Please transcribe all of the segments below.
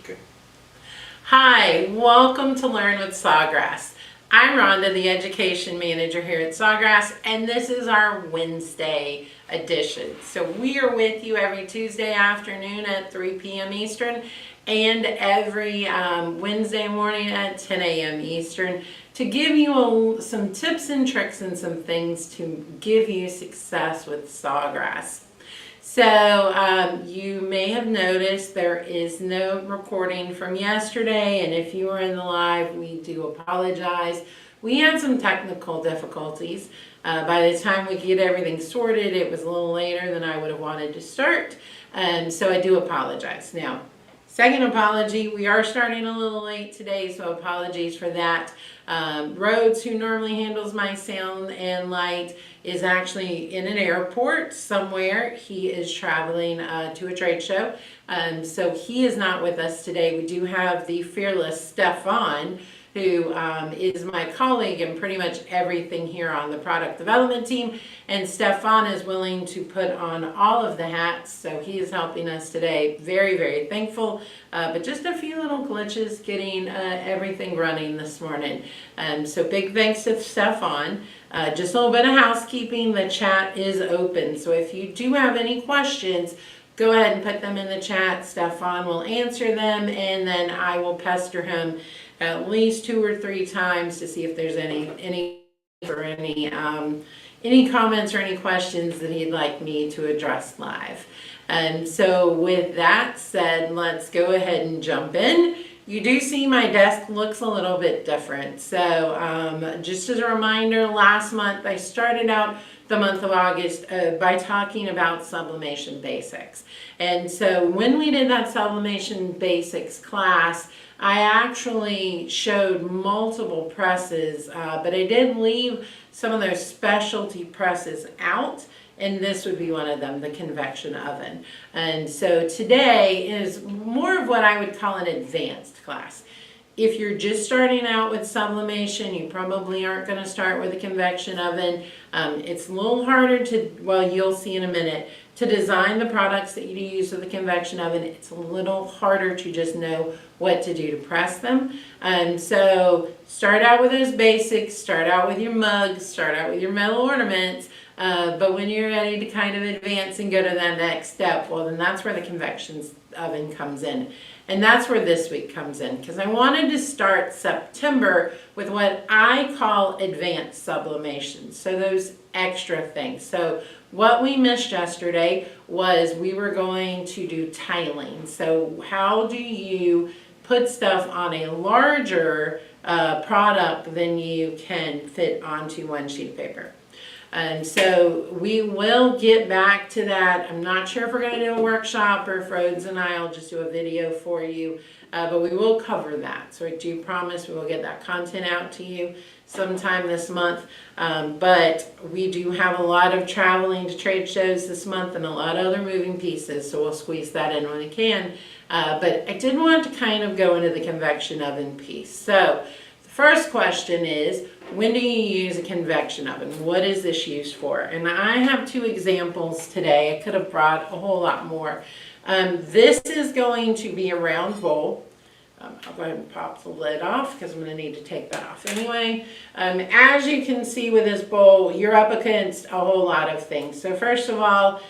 Okay. Hi, welcome to Learn with Sawgrass. I'm Rhonda, the Education Manager here at Sawgrass, and this is our Wednesday edition. So we are with you every Tuesday afternoon at 3 p.m. Eastern and every Wednesday morning at 10 a.m. Eastern to give you some tips and tricks and some things to give you success with Sawgrass. So you may have noticed there is no recording from yesterday, and if you were in the live, we do apologize. We had some technical difficulties. By the time we get everything sorted, it was a little later than I would have wanted to start, so I do apologize. Now, second apology, we are starting a little late today, so apologies for that. Rhodes, who normally handles my sound and light, is actually in an airport somewhere. He is traveling to a trade show, so he is not with us today. We do have the fearless Stefan, who is my colleague in pretty much everything here on the product development team. And Stefan is willing to put on all of the hats, so he is helping us today. Very, very thankful, but just a few little glitches getting everything running this morning. So big thanks to Stefan. Just a little bit of housekeeping, the chat is open. So if you do have any questions, go ahead and put them in the chat. Stefan will answer them, and then I will pester him at least 2 or 3 times to see if there's any comments or any questions that he'd like me to address live. And so with that said, let's go ahead and jump in. You do see my desk looks a little bit different. So just as a reminder, last month I started out the month of August by talking about sublimation basics. And so when we did that sublimation basics class, I actually showed multiple presses, but I did leave some of those specialty presses out, and this would be one of them, the convection oven. And so today is more of what I would call an advanced class. If you're just starting out with sublimation, you probably aren't going to start with a convection oven. It's a little harder to, well, you'll see in a minute, to design the products that you use with the convection oven. It's a little harder to just know what to do to press them. So start out with those basics, start out with your mugs, start out with your metal ornaments, but when you're ready to kind of advance and go to that next step, well, then that's where the convection oven comes in. And that's where this week comes in, because I wanted to start September with what I call advanced sublimation. So those extra things. So what we missed yesterday was we were going to do tiling. So how do you put stuff on a larger product than you can fit onto one sheet of paper? And so we will get back to that. I'm not sure if we're going to do a workshop or if Rhodes and I will just do a video for you, but we will cover that. So I do promise we will get that content out to you sometime this month. But we do have a lot of traveling to trade shows this month and a lot of other moving pieces, so we'll squeeze that in when we can. But I did want to kind of go into the convection oven piece. So the first question is, when do you use a convection oven? What is this used for? And I have 2 examples today. I could have brought a whole lot more. This is going to be a round bowl. I'll go ahead and pop the lid off because I'm going to need to take that off anyway. As you can see with this bowl, you're up against a whole lot of things. So first of all,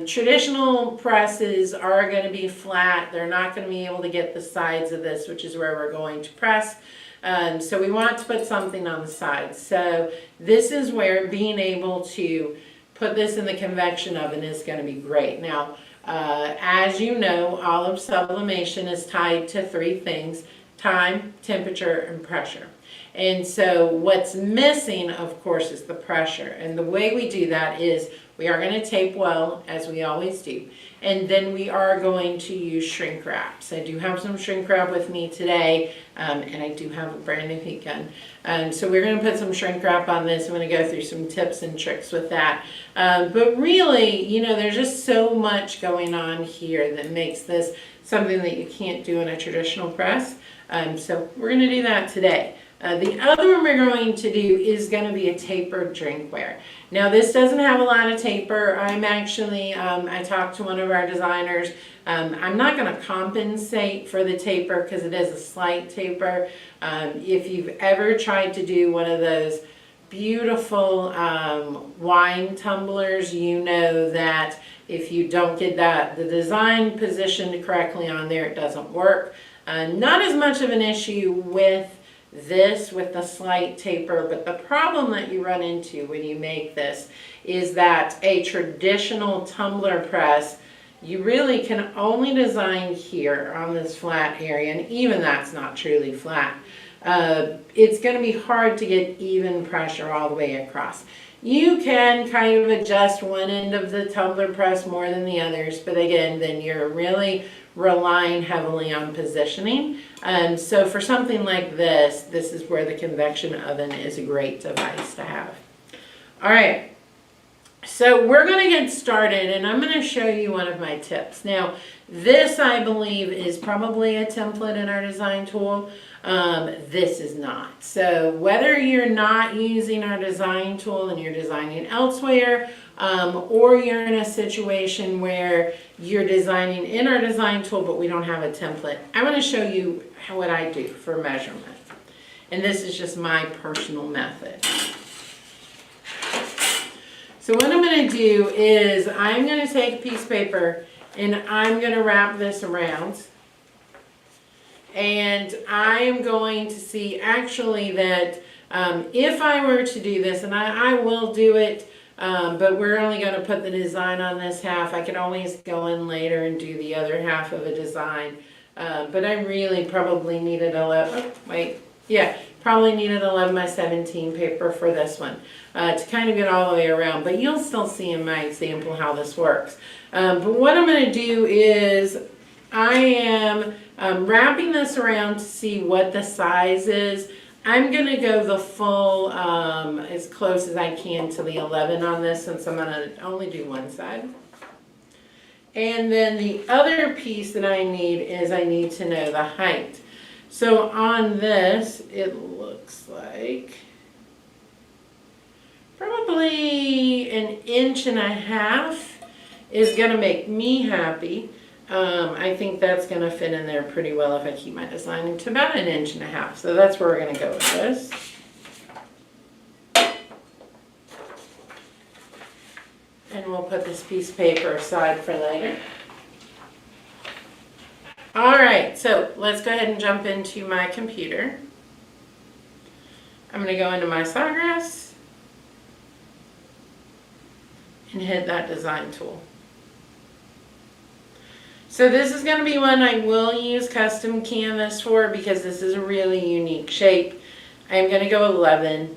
traditional presses are going to be flat. They're not going to be able to get the sides of this, which is where we're going to press. So we want to put something on the side. So this is where being able to put this in the convection oven is going to be great. Now, as you know, all of sublimation is tied to 3 things: time, temperature, and pressure. And so what's missing, of course, is the pressure. And the way we do that is we are going to tape well, as we always do. And then we are going to use shrink wraps. I do have some shrink wrap with me today, and I do have a brand new heat gun. So we're going to put some shrink wrap on this. I'm going to go through some tips and tricks with that. But really, you know, there's just so much going on here that makes this something that you can't do in a traditional press. So we're going to do that today. The other one we're going to do is going to be a tapered drinkware. Now this doesn't have a lot of taper. I'm actually, I talked to one of our designers. I'm not going to compensate for the taper because it is a slight taper. If you've ever tried to do one of those beautiful wine tumblers, you know that if you don't get the design positioned correctly on there, it doesn't work. Not as much of an issue with this with the slight taper, but the problem that you run into when you make this is that a traditional tumbler press, you really can only design here on this flat area, and even that's not truly flat. It's going to be hard to get even pressure all the way across. You can kind of adjust one end of the tumbler press more than the others, but again, then you're really relying heavily on positioning. So for something like this, this is where the convection oven is a great device to have. All right, so we're going to get started, and I'm going to show you one of my tips. Now, this I believe is probably a template in our design tool. This is not. So whether you're not using our design tool and you're designing elsewhere, or you're in a situation where you're designing in our design tool but we don't have a template, I'm going to show you what I do for measurement. And this is just my personal method. So what I'm going to do is I'm going to take a piece of paper and I'm going to wrap this around. And I am going to see actually that if I were to do this, and I will do it, but we're only going to put the design on this half. I can always go in later and do the other half of a design. But I really probably needed 11, probably needed 11 by 17 paper for this one to kind of get all the way around. But you'll still see in my example how this works. But what I'm going to do is I am wrapping this around to see what the size is. I'm going to go the full, as close as I can to the 11 on this, since I'm going to only do one side. And then the other piece that I need is I need to know the height. So on this, it looks like probably 1.5 inches is going to make me happy. I think that's going to fit in there pretty well if I keep my design to about 1.5 inches. So that's where we're going to go with this. And we'll put this piece of paper aside for later. All right, so let's go ahead and jump into my computer. I'm going to go into my Sawgrass and hit that design tool. So this is going to be one I will use custom canvas for because this is a really unique shape. I'm going to go 11.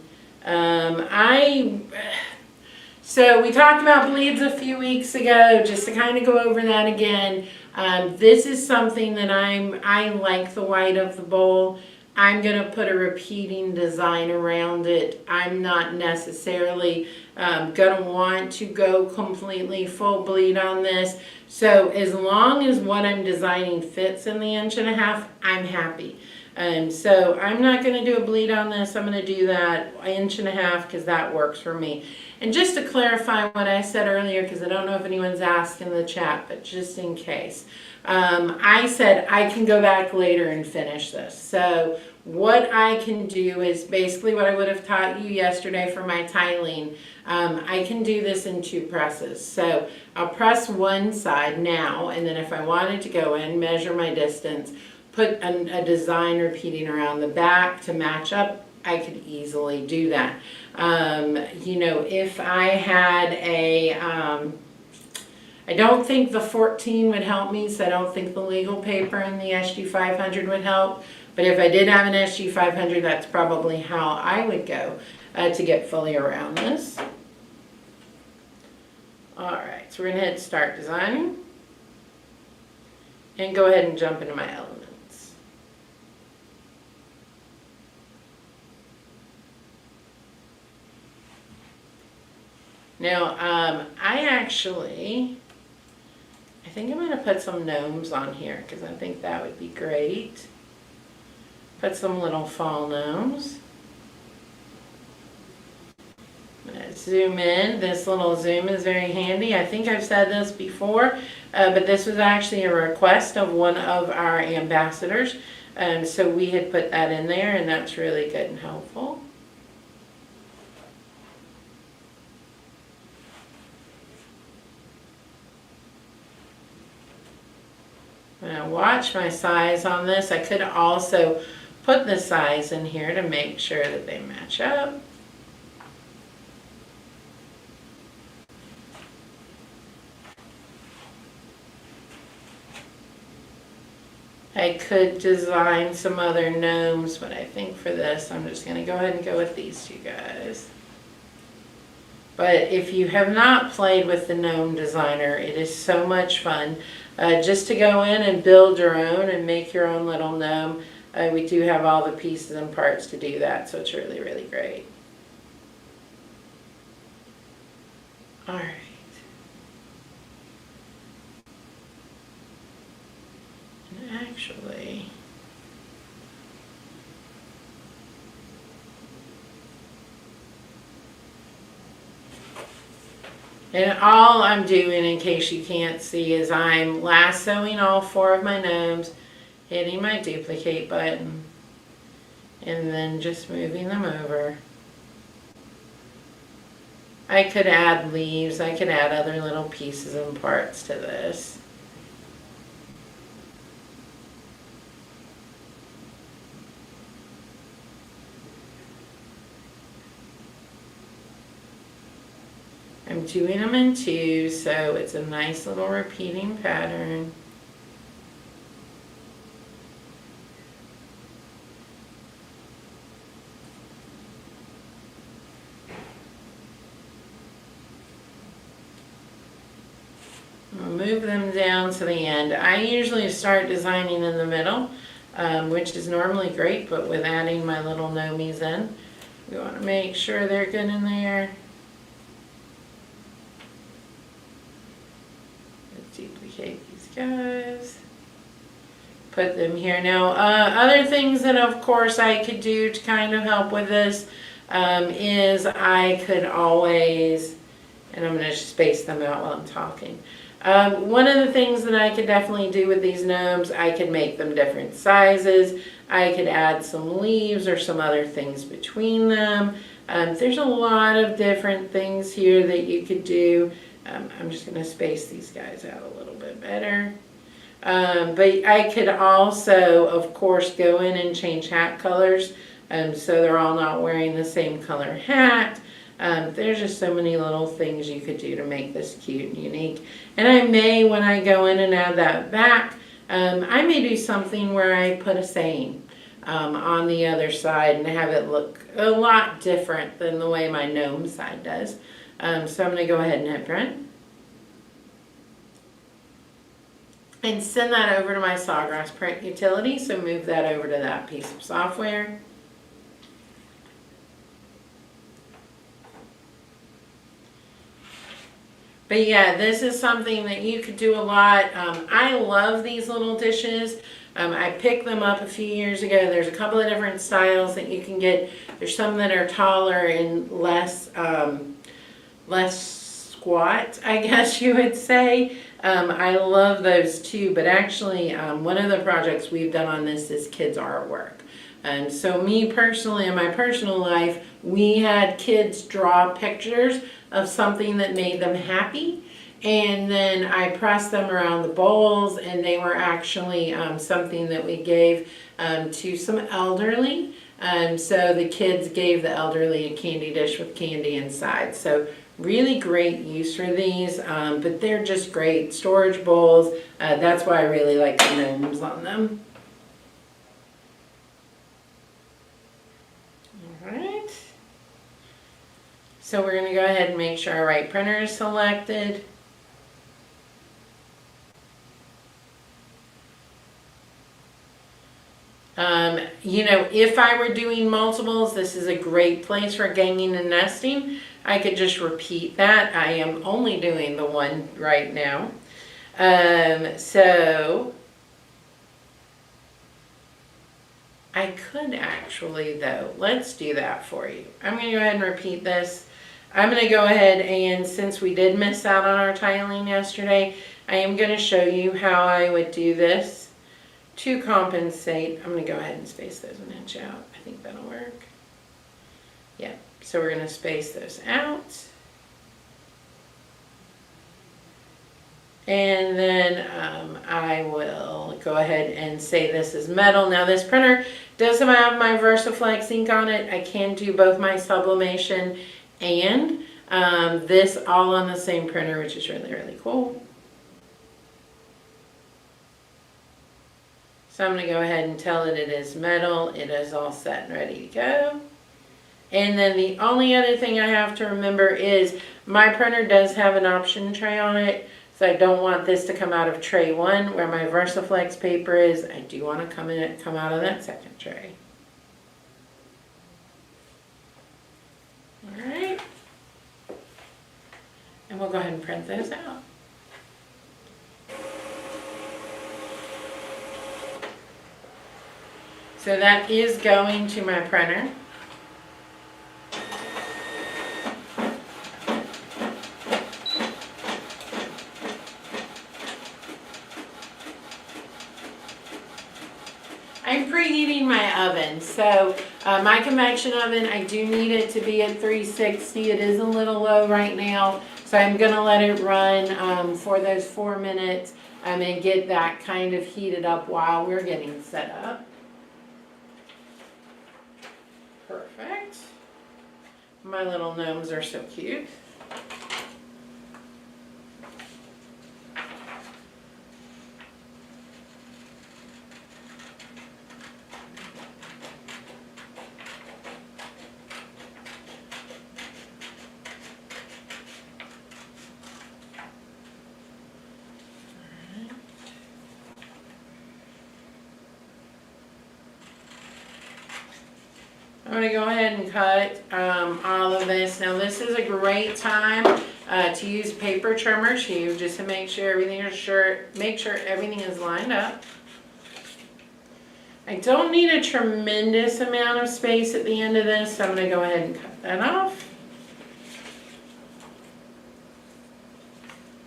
So we talked about bleeds a few weeks ago, just to kind of go over that again. This is something that I like the white of the bowl. I'm going to put a repeating design around it. I'm not necessarily going to want to go completely full bleed on this. So as long as what I'm designing fits in the 1.5 inches, I'm happy. So I'm not going to do a bleed on this. I'm going to do that 1.5 inches because that works for me. And just to clarify what I said earlier, because I don't know if anyone's asked in the chat, but just in case. I said I can go back later and finish this. So what I can do is basically what I would have taught you yesterday for my tiling. I can do this in 2 presses. So I'll press one side now, and then if I wanted to go in, measure my distance, put a design repeating around the back to match up, I could easily do that. You know, if I had I don't think the 14 would help me, so I don't think the legal paper and the SG 500 would help. But if I did have an SG 500, that's probably how I would go to get fully around this. All right, so we're going to hit Start Designing and go ahead and jump into my elements. Now, I think I'm going to put some gnomes on here because I think that would be great. Put some little fall gnomes. Let's zoom in. This little zoom is very handy. I think I've said this before, but this was actually a request of one of our ambassadors. So we had put that in there, and that's really good and helpful. Now watch my size on this. I could also put the size in here to make sure that they match up. I could design some other gnomes, but I think for this I'm just going to go ahead and go with these two guys. But if you have not played with the Gnome Designer, it is so much fun. Just to go in and build your own and make your own little gnome. We do have all the pieces and parts to do that, so it's really, really great. All right. And actually, and all I'm doing, in case you can't see, is I'm lassoing all 4 of my gnomes, hitting my duplicate button, and then just moving them over. I could add leaves, I could add other little pieces and parts to this. I'm doing them in 2, so it's a nice little repeating pattern. I'll move them down to the end. I usually start designing in the middle, which is normally great, but with adding my little gnomies in, we want to make sure they're good in there. Duplicate these guys, put them here. Now other things that of course I could do to kind of help with this is I could always, and I'm going to space them out while I'm talking. One of the things that I could definitely do with these gnomes, I could make them different sizes. I could add some leaves or some other things between them. There's a lot of different things here that you could do. I'm just going to space these guys out a little bit better. But I could also, of course, go in and change hat colors so they're all not wearing the same color hat. There's just so many little things you could do to make this cute and unique. And I may, when I go in and add that back, I may do something where I put a saying on the other side and have it look a lot different than the way my gnome side does. So I'm going to go ahead and hit print. And send that over to my Sawgrass print utility. So move that over to that piece of software. But yeah, this is something that you could do a lot. I love these little dishes. I picked them up a few years ago. There's a couple of different styles that you can get. There's some that are taller and less squat, I guess you would say. I love those too, but actually one of the projects we've done on this is kids artwork. And so me personally, in my personal life, we had kids draw pictures of something that made them happy. And then I pressed them around the bowls, and they were actually something that we gave to some elderly. So the kids gave the elderly a candy dish with candy inside. So really great use for these, but they're just great storage bowls. That's why I really like the gnomes on them. All right. So we're going to go ahead and make sure our right printer is selected. You know, if I were doing multiples, this is a great place for ganging and nesting. I could just repeat that. I am only doing the one right now. So I could actually though, let's do that for you. I'm going to go ahead and repeat this. I'm going to go ahead and, since we did miss out on our tiling yesterday, I am going to show you how I would do this to compensate. I'm going to go ahead and space those an inch out. I think that'll work. Yeah, so we're going to space those out. And then I will go ahead and say this is metal. Now this printer does have my VersaFlex ink on it. I can do both my sublimation and this all on the same printer, which is really, really cool. So I'm going to go ahead and tell it is metal. It is all set and ready to go. And then the only other thing I have to remember is my printer does have an option tray on it. So I don't want this to come out of tray 1 where my VersaFlex paper is. I do want to come out of that second tray. All right. And we'll go ahead and print those out. So that is going to my printer. I'm preheating my oven, so my convection oven, I do need it to be at 360. It is a little low right now, so I'm going to let it run for those 4 minutes and get that kind of heated up while we're getting set up. Perfect. My little gnomes are so cute. I'm going to go ahead and cut all of this. Now this is a great time to use paper trimmer too, just to make sure everything is lined up. I don't need a tremendous amount of space at the end of this, so I'm going to go ahead and cut that off.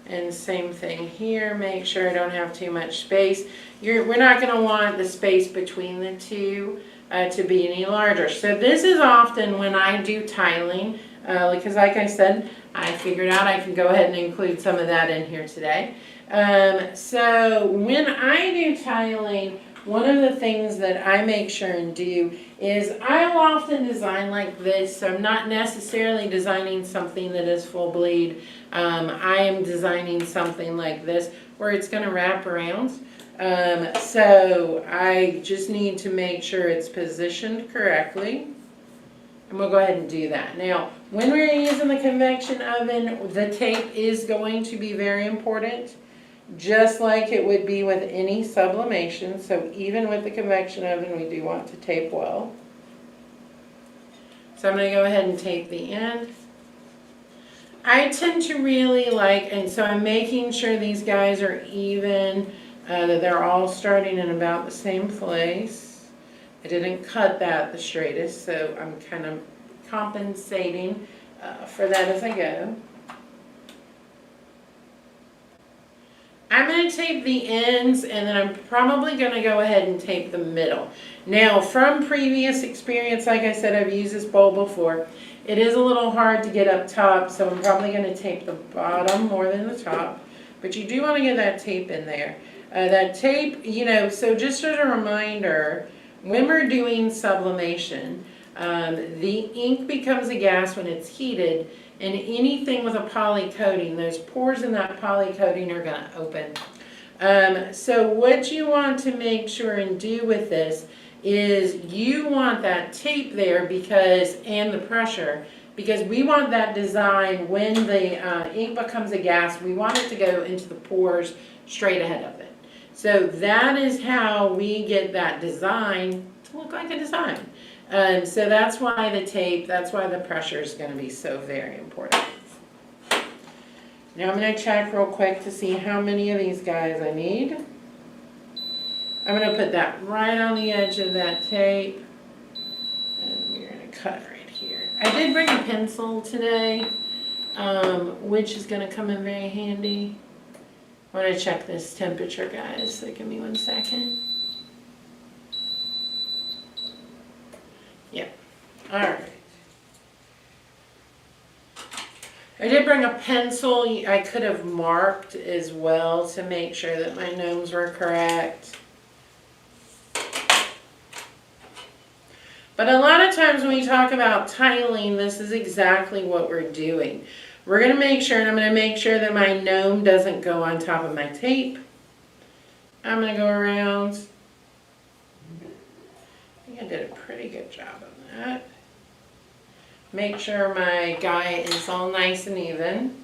And same thing here, make sure I don't have too much space. We're not going to want the space between the two to be any larger. So this is often when I do tiling, because like I said, I figured out I can go ahead and include some of that in here today. So when I do tiling, one of the things that I make sure and do is I'll often design like this. So I'm not necessarily designing something that is full bleed. I am designing something like this where it's going to wrap around. So I just need to make sure it's positioned correctly. And we'll go ahead and do that. Now, when we're using the convection oven, the tape is going to be very important, just like it would be with any sublimation. So even with the convection oven, we do want to tape well. So I'm going to go ahead and tape the end. I tend to really like, and so I'm making sure these guys are even, that they're all starting in about the same place. I didn't cut that the straightest, so I'm kind of compensating for that as I go. I'm going to tape the ends, and then I'm probably going to go ahead and tape the middle. Now, from previous experience, like I said, I've used this bowl before. It is a little hard to get up top, so I'm probably going to tape the bottom more than the top. But you do want to get that tape in there. That tape, so just as a reminder, when we're doing sublimation, the ink becomes a gas when it's heated, and anything with a poly coating, those pores in that poly coating are going to open. So what you want to make sure and do with this is you want that tape there and the pressure, because we want that design when the ink becomes a gas, we want it to go into the pores straight ahead of it. So that is how we get that design to look like a design. So that's why the tape, that's why the pressure is going to be so very important. Now I'm going to check real quick to see how many of these guys I need. I'm going to put that right on the edge of that tape. And we're going to cut right here. I did bring a pencil today, which is going to come in very handy. I want to check this temperature, guys, so give me 1 second. Yep. All right. I did bring a pencil. I could have marked as well to make sure that my gnomes were correct. But a lot of times when we talk about tiling, this is exactly what we're doing. We're going to make sure, and I'm going to make sure that my gnome doesn't go on top of my tape. I'm going to go around. I think I did a pretty good job on that. Make sure my guy is all nice and even.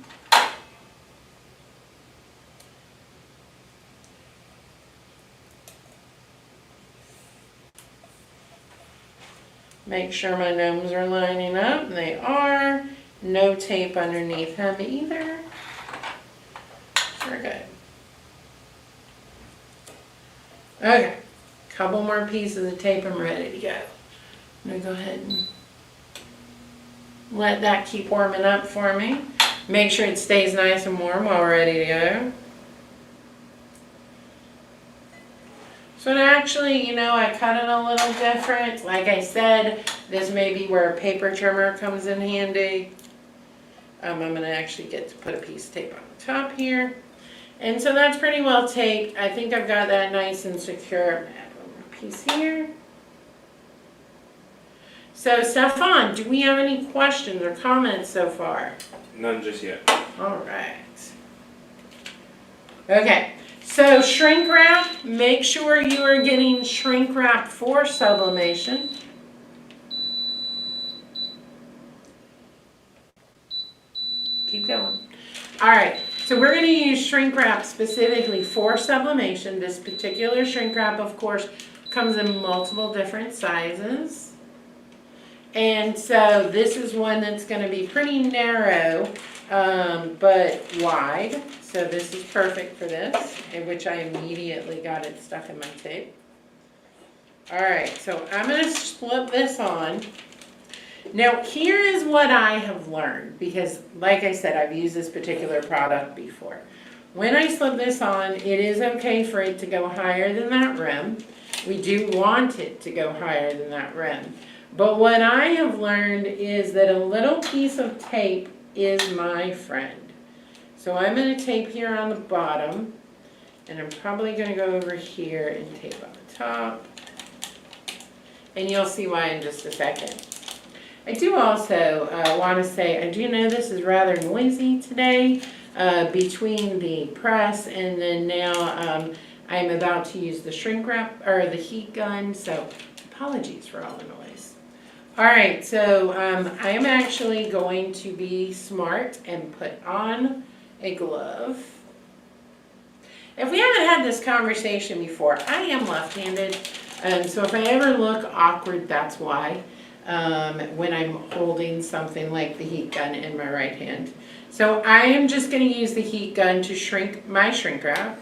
Make sure my gnomes are lining up, and they are. No tape underneath him either. We're good. Okay, couple more pieces of tape, I'm ready to go. I'm gonna go ahead and let that keep warming up for me. Make sure it stays nice and warm while we're ready to go. So actually, you know, I cut it a little different. Like I said, this may be where a paper trimmer comes in handy. I'm going to actually get to put a piece of tape on the top here. And so that's pretty well taped. I think I've got that nice and secure. I'm going to add one more piece here. So Stefan, do we have any questions or comments so far? None just yet. All right. Okay. So shrink wrap, make sure you are getting shrink wrap for sublimation. Keep going. All right, so we're going to use shrink wrap specifically for sublimation. This particular shrink wrap, of course, comes in multiple different sizes. And so this is one that's going to be pretty narrow, but wide. So this is perfect for this, in which I immediately got it stuck in my tape. All right, so I'm going to slip this on. Now, here is what I have learned, because like I said, I've used this particular product before. When I slip this on, it is okay for it to go higher than that rim. We do want it to go higher than that rim. But what I have learned is that a little piece of tape is my friend. So I'm going to tape here on the bottom, and I'm probably going to go over here and tape on the top. And you'll see why in just a second. I do also want to say, I do know this is rather noisy today between the press and then now I'm about to use the shrink wrap, or the heat gun, so apologies for all the noise. All right, so I am actually going to be smart and put on a glove. If we haven't had this conversation before, I am left-handed, so if I ever look awkward, that's why, when I'm holding something like the heat gun in my right hand. So I am just going to use the heat gun to shrink my shrink wrap.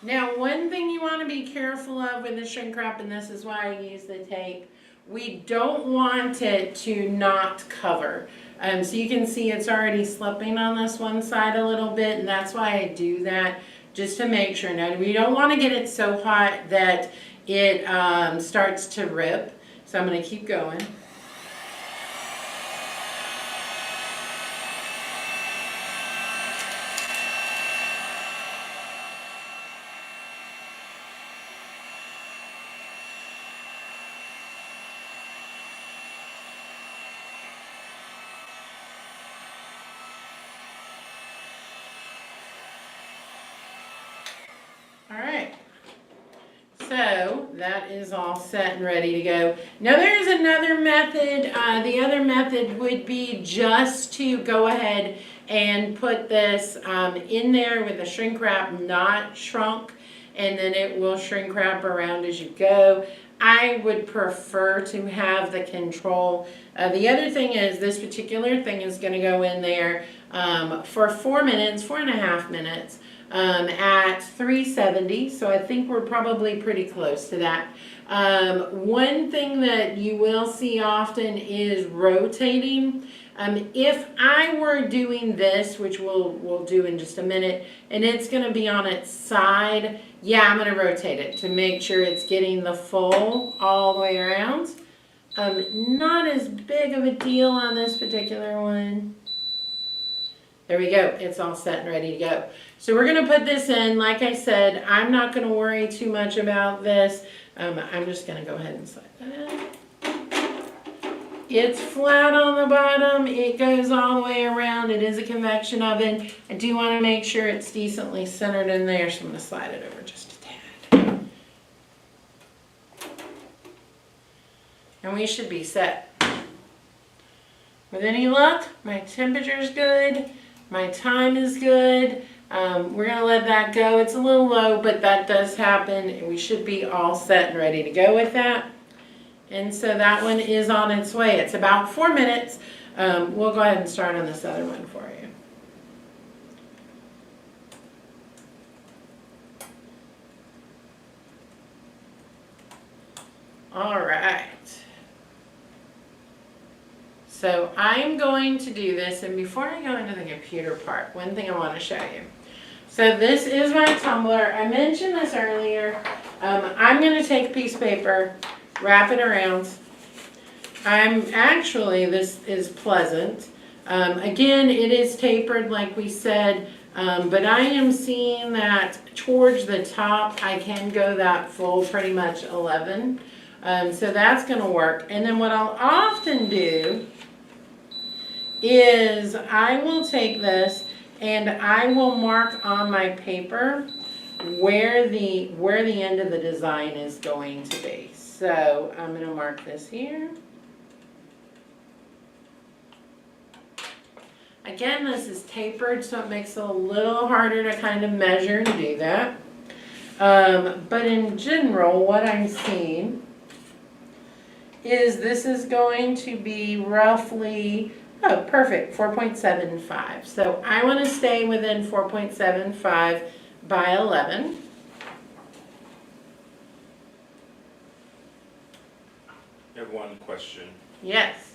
Now, one thing you want to be careful of with the shrink wrap, and this is why I use the tape, we don't want it to not cover. So you can see it's already slipping on this one side a little bit, and that's why I do that, just to make sure. Now, we don't want to get it so hot that it starts to rip. So I'm going to keep going. All right, so that is all set and ready to go. Now there's another method. The other method would be just to go ahead and put this in there with a shrink wrap not shrunk, and then it will shrink wrap around as you go. I would prefer to have the control. The other thing is this particular thing is going to go in there for 4 minutes, 4.5 minutes at 370. So I think we're probably pretty close to that. One thing that you will see often is rotating. If I were doing this, which we'll do in just a minute, and it's going to be on its side, yeah, I'm going to rotate it to make sure it's getting the full all the way around. Not as big of a deal on this particular one. There we go. It's all set and ready to go. So we're going to put this in. Like I said, I'm not going to worry too much about this. I'm just going to go ahead and slide that. It's flat on the bottom. It goes all the way around. It is a convection oven. I do want to make sure it's decently centered in there, so I'm going to slide it over just a tad. And we should be set. With any luck, my temperature's good. My time is good. We're going to let that go. It's a little low, but that does happen. And we should be all set and ready to go with that. And so that one is on its way. It's about 4 minutes. We'll go ahead and start on this other one for you. All right. So I'm going to do this, and before I go into the computer part, one thing I want to show you. So this is my tumbler. I mentioned this earlier. I'm going to take a piece of paper, wrap it around. This is pleasant. Again, it is tapered like we said, but I am seeing that towards the top, I can go that full, pretty much 11. So that's going to work. And then what I'll often do is I will take this and I will mark on my paper where the end of the design is going to be. So I'm going to mark this here. Again, this is tapered, so it makes it a little harder to kind of measure and do that. But in general, what I'm seeing is this is going to be roughly, oh, perfect, 4.75. So I want to stay within 4.75 by 11. I have one question. Yes.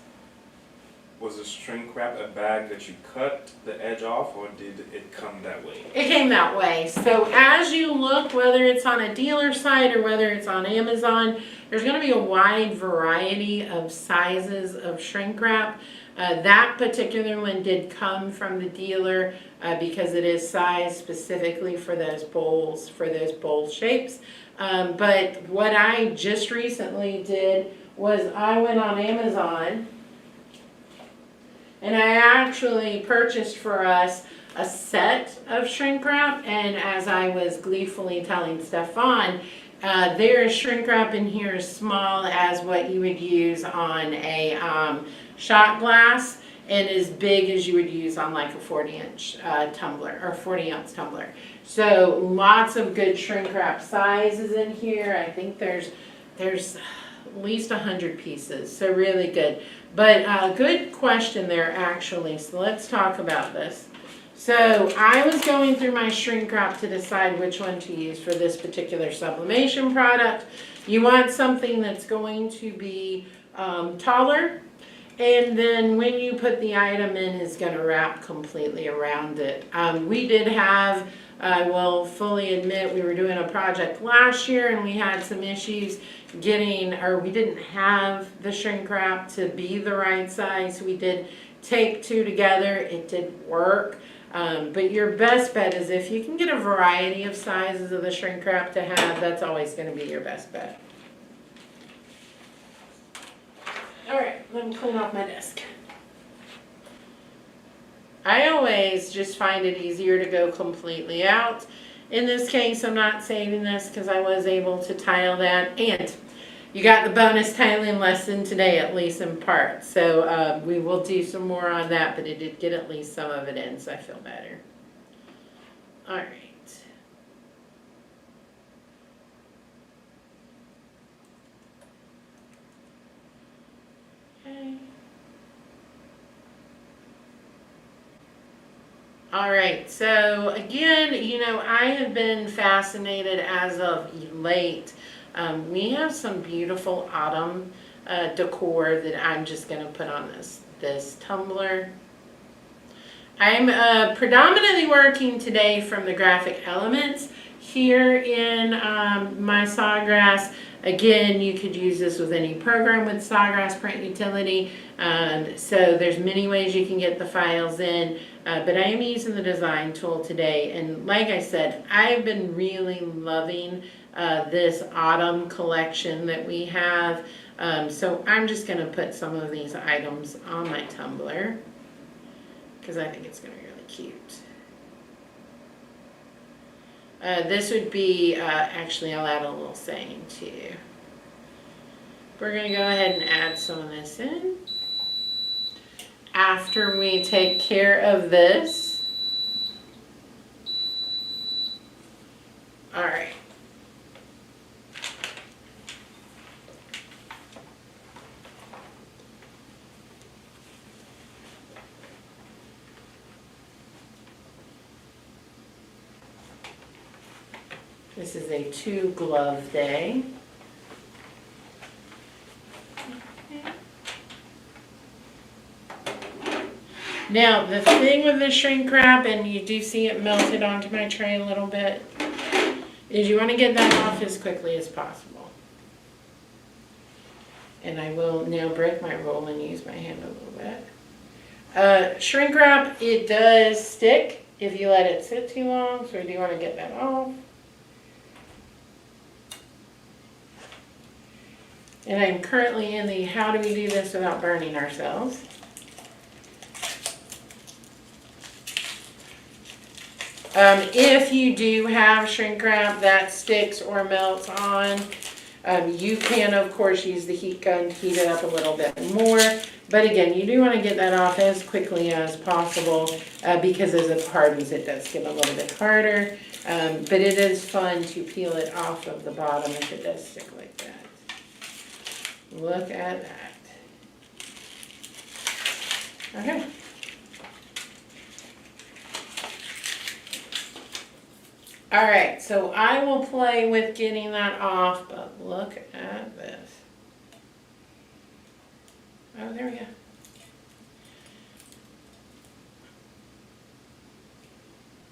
Was the shrink wrap a bag that you cut the edge off, or did it come that way? It came that way. So as you look, whether it's on a dealer site or whether it's on Amazon, there's going to be a wide variety of sizes of shrink wrap. That particular one did come from the dealer because it is sized specifically for those bowls, for those bowl shapes. But what I just recently did was I went on Amazon and I actually purchased for us a set of shrink wrap, and as I was gleefully telling Stefan, there is shrink wrap in here as small as what you would use on a shot glass, and as big as you would use on like a 40-inch tumbler or 40-ounce tumbler. So lots of good shrink wrap sizes in here. I think there's at least 100 pieces, so really good. But good question there, actually. So let's talk about this. So I was going through my shrink wrap to decide which one to use for this particular sublimation product. You want something that's going to be taller, and then when you put the item in, it's going to wrap completely around it. We did have, I will fully admit, we were doing a project last year and we had some issues getting, or we didn't have the shrink wrap to be the right size. We did tape two together. It did work. But your best bet is if you can get a variety of sizes of the shrink wrap to have, that's always going to be your best bet. All right, let me clean off my desk. I always just find it easier to go completely out. In this case, I'm not saving this because I was able to tile that, and you got the bonus tiling lesson today, at least in part. So we will do some more on that, but it did get at least some of it in, so I feel better. All right. All right, so again, I have been fascinated as of late. We have some beautiful autumn decor that I'm just going to put on this tumbler. I'm predominantly working today from the graphic elements here in my Sawgrass. Again, you could use this with any program with Sawgrass Print Utility. So there's many ways you can get the files in, but I am using the design tool today. And like I said, I've been really loving this autumn collection that we have. So I'm just going to put some of these items on my tumbler, because I think it's going to be really cute. This would be, actually I'll add a little saying too. We're going to go ahead and add some of this in. After we take care of this. All right. This is a 2-glove day. Now, the thing with the shrink wrap, and you do see it melted onto my tray a little bit, is you want to get that off as quickly as possible. And I will now break my roll and use my hand a little bit. Shrink wrap, it does stick if you let it sit too long, so I do want to get that off. And I'm currently in the how do we do this without burning ourselves. If you do have shrink wrap that sticks or melts on, you can of course use the heat gun to heat it up a little bit more. But again, you do want to get that off as quickly as possible because as it hardens it does get a little bit harder. But it is fun to peel it off of the bottom if it does stick like that. Look at that. Okay. All right, so I will play with getting that off, but look at this. Oh, there we go.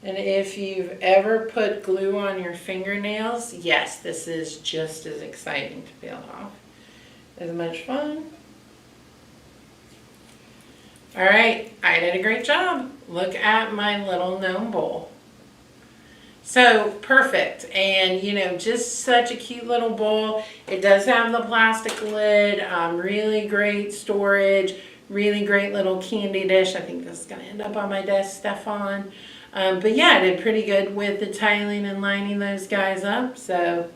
And if you've ever put glue on your fingernails, yes, this is just as exciting to peel off. As much fun. All right, I did a great job. Look at my little gnome bowl. So perfect, and just such a cute little bowl. It does have the plastic lid, really great storage, really great little candy dish. I think this is gonna end up on my desk, Stefan. But yeah, I did pretty good with the tiling and lining those guys up. So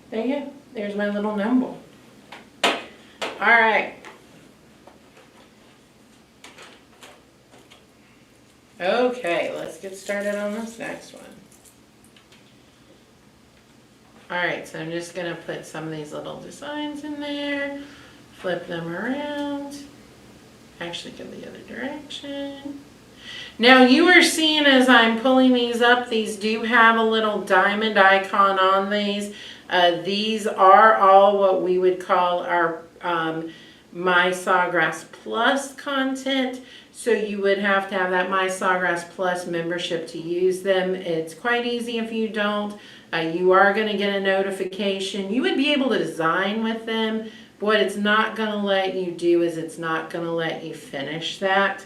there you go, there's my little gnome bowl. All right. Okay, let's get started on this next one. Alright, so I'm just going to put some of these little designs in there, flip them around, actually go the other direction. Now you are seeing as I'm pulling these up, these do have a little diamond icon on these. These are all what we would call our My Sawgrass Plus content. So you would have to have that My Sawgrass Plus membership to use them. It's quite easy if you don't. You are going to get a notification. You would be able to design with them. But what it's not going to let you do is it's not going to let you finish that.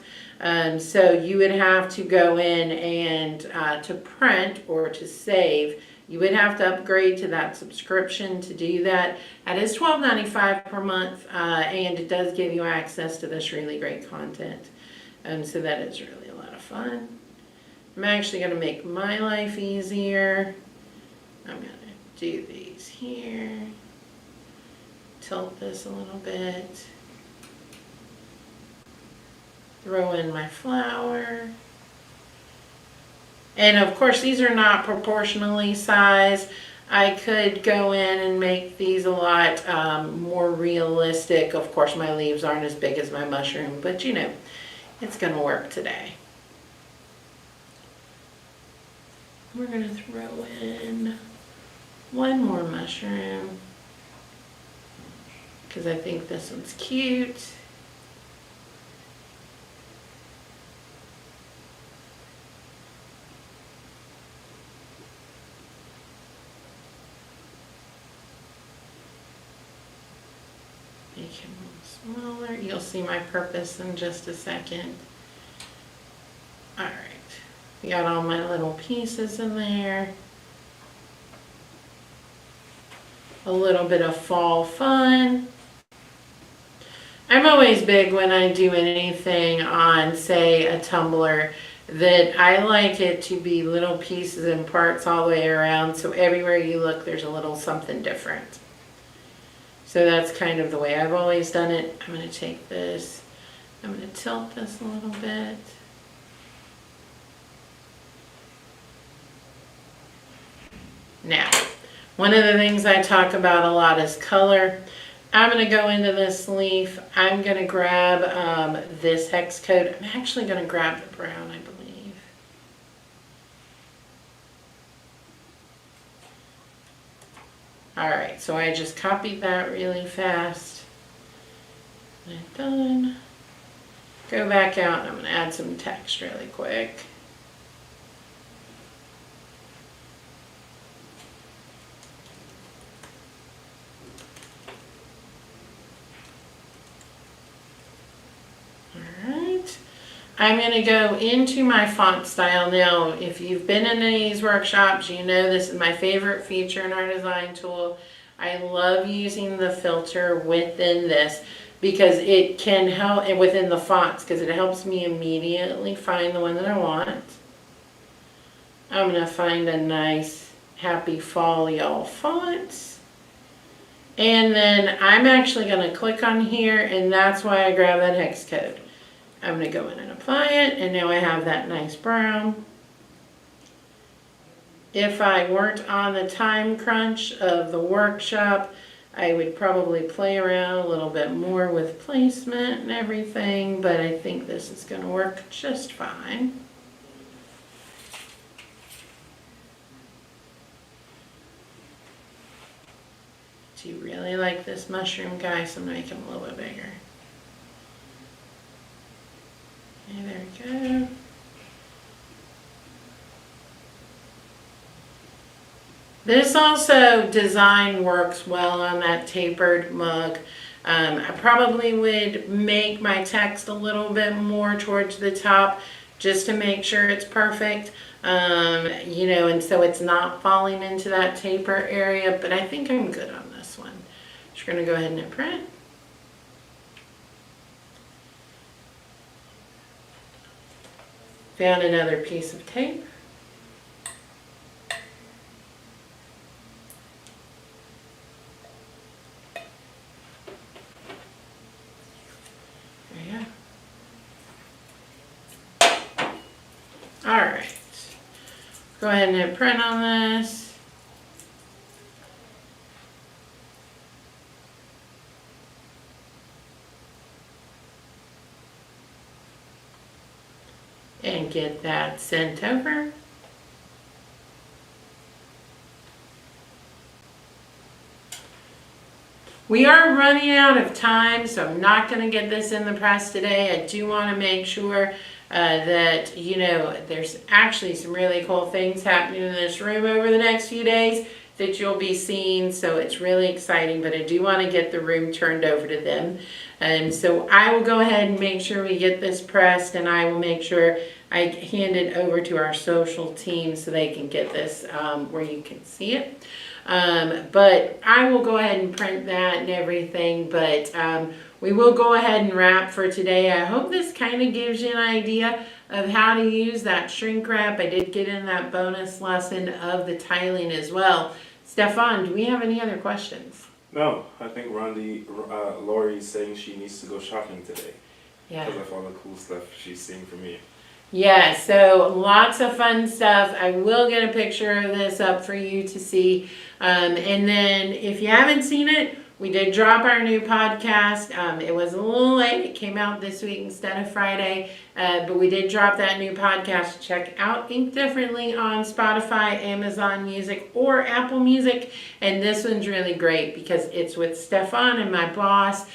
So you would have to go in and to print or to save, you would have to upgrade to that subscription to do that. That is $12.95 per month, and it does give you access to this really great content. So that is really a lot of fun. I'm actually going to make my life easier. I'm going to do these here. Tilt this a little bit. Throw in my flour. And of course these are not proportionally sized. I could go in and make these a lot more realistic. Of course my leaves aren't as big as my mushroom, but it's going to work today. We're gonna throw in one more mushroom because I think this one's cute. Make him a little smaller. You'll see my purpose in just a second. All right, we got all my little pieces in there. A little bit of fall fun. I'm always big when I do anything on, say, a tumbler, that I like it to be little pieces and parts all the way around, so everywhere you look there's a little something different. So that's kind of the way I've always done it. I'm going to take this, I'm going to tilt this a little bit. Now, one of the things I talk about a lot is color. I'm going to go into this leaf. I'm going to grab this hex code. I'm actually going to grab the brown, I believe. All right, so I just copied that really fast. I'm done. Go back out and I'm going to add some text really quick. I'm going to go into my font style now. If you've been in these workshops, you know this is my favorite feature in our design tool. I love using the filter within this because it can help within the fonts because it helps me immediately find the one that I want. I'm going to find a nice happy fall y'all font. And then I'm actually going to click on here, and that's why I grab that hex code. I'm going to go in and apply it, and now I have that nice brown. If I weren't on the time crunch of the workshop, I would probably play around a little bit more with placement and everything, but I think this is going to work just fine. Do you really like this mushroom, guys? I'm going to make him a little bit bigger. Okay, there we go. This also design works well on that tapered mug. I probably would make my text a little bit more towards the top just to make sure it's perfect. You know, and so it's not falling into that taper area, but I think I'm good on this one. Just gonna go ahead and hit print. Found another piece of tape. There you go. All right. Go ahead and hit print on this. And get that sent over. We are running out of time, so I'm not going to get this in the press today. I do want to make sure that, you know, there's actually some really cool things happening in this room over the next few days that you'll be seeing, so it's really exciting, but I do want to get the room turned over to them. And so I will go ahead and make sure we get this pressed, and I will make sure I hand it over to our social team so they can get this where you can see it. But I will go ahead and print that and everything, but we will go ahead and wrap for today. I hope this kind of gives you an idea of how to use that shrink wrap. I did get in that bonus lesson of the tiling as well. Stefan, do we have any other questions? No, I think Lori is saying she needs to go shopping today. Yeah. Because of all the cool stuff she's seeing from me. Yeah, so lots of fun stuff. I will get a picture of this up for you to see. And then if you haven't seen it, we did drop our new podcast. It was a little late. It came out this week instead of Friday. But we did drop that new podcast. Check out Ink Differently on Spotify, Amazon Music, or Apple Music. And this one's really great because it's with Stefan and my boss,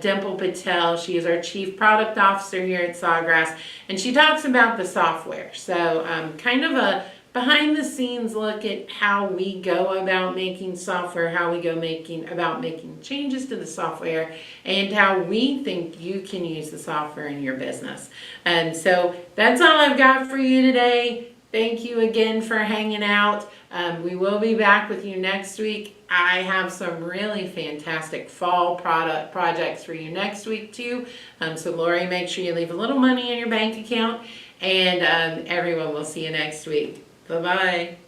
Dimple Patel. She is our Chief Product Officer here at Sawgrass. And she talks about the software. So kind of a behind the scenes look at how we go about making software, how we go about making changes to the software, and how we think you can use the software in your business. And so that's all I've got for you today. Thank you again for hanging out. We will be back with you next week. I have some really fantastic fall product projects for you next week too. So Lori, make sure you leave a little money in your bank account, and everyone will see you next week. Bye-bye.